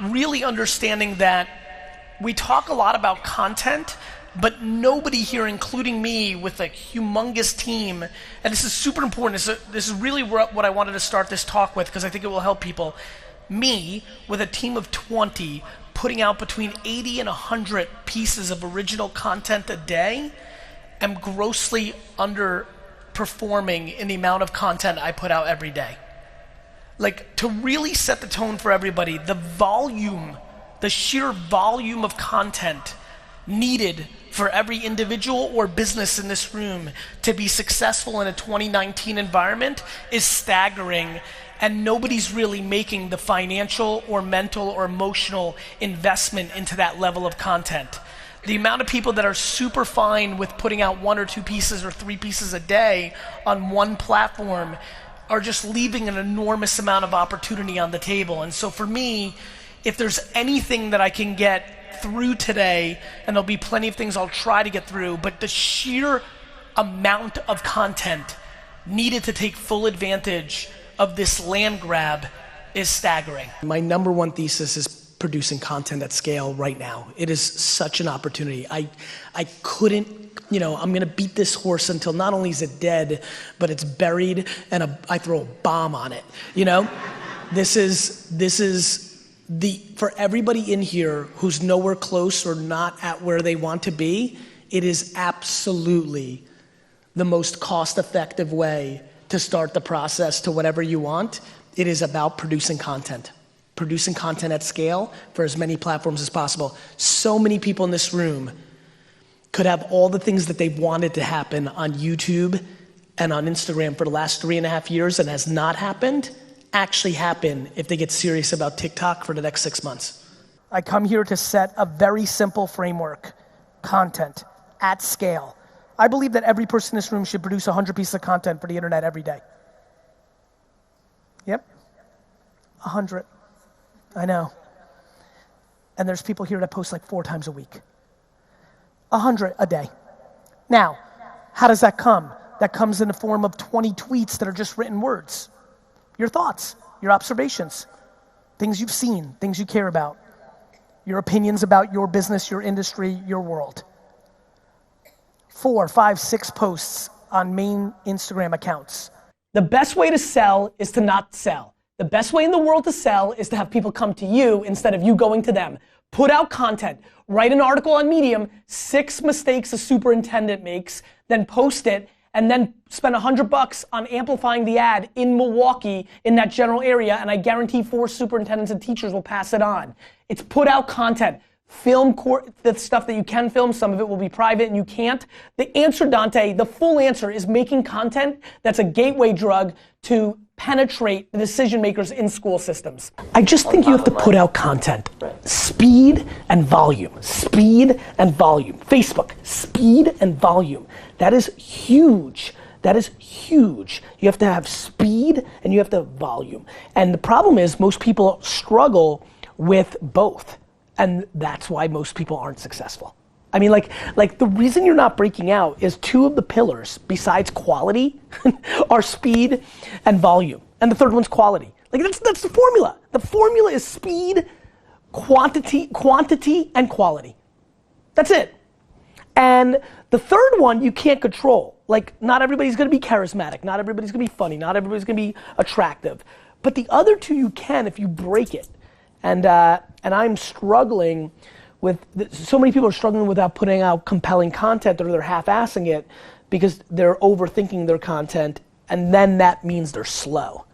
really understanding that we talk a lot about content, but nobody here, including me with a humongous team, and this is super important, this is really what I wanted to start this talk with because I think it will help people. Me, with a team of 20, putting out between 80 and 100 pieces of original content a day, am grossly underperforming in the amount of content I put out every day. Like, to really set the tone for everybody, the volume, the sheer volume of content needed for every individual or business in this room to be successful in a 2019 environment is staggering, and nobody's really making the financial or mental or emotional investment into that level of content. The amount of people that are super fine with putting out 1 or 2 pieces or 3 pieces a day on one platform are just leaving an enormous amount of opportunity on the table. And so for me, if there's anything that I can get through today, and there'll be plenty of things I'll try to get through, but the sheer amount of content needed to take full advantage of this land grab is staggering. My number one thesis is producing content at scale right now. It is such an opportunity. I couldn't, I'm gonna beat this horse until not only is it dead, but it's buried and I throw a bomb on it, This is for everybody in here who's nowhere close or not at where they want to be, it is absolutely the most cost-effective way to start the process to whatever you want. It is about producing content at scale for as many platforms as possible. So many people in this room could have all the things that they've wanted to happen on YouTube and on Instagram for the last 3.5 years and has not happened, actually happen if they get serious about TikTok for the next 6 months. I come here to set a very simple framework: content at scale. I believe that every person in this room should produce 100 pieces of content for the internet every day. Yep, 100. I know. And there's people here that post like 4 times a week. 100 a day. Now, how does that come? That comes in the form of 20 tweets that are just written words. Your thoughts, your observations, things you've seen, things you care about, your opinions about your business, your industry, your world. 4, 5, 6 posts on main Instagram accounts. The best way to sell is to not sell. The best way in the world to sell is to have people come to you instead of you going to them. Put out content, write an article on Medium, 6 mistakes a superintendent makes, then post it, and then spend $100 on amplifying the ad in Milwaukee in that general area, and I guarantee 4 superintendents and teachers will pass it on. It's put out content. Film the stuff that you can film, some of it will be private and you can't. The answer, Dante, the full answer is making content that's a gateway drug to penetrate the decision makers in school systems. I just think you have to put out content. Speed and volume. Speed and volume. Facebook, speed and volume. That is huge. That is huge. You have to have speed and you have to have volume. And the problem is most people struggle with both. And that's why most people aren't successful. I mean, like the reason you're not breaking out is 2 of the pillars besides quality are speed and volume. And the third one's quality. Like that's the formula. The formula is speed, quantity, and quality. That's it. And the third one you can't control. Like, not everybody's gonna be charismatic, not everybody's gonna be funny, not everybody's gonna be attractive. But the other 2 you can if you break it. And I'm struggling with, so many people are struggling without putting out compelling content, or they're half-assing it because they're overthinking their content, and then that means they're slow.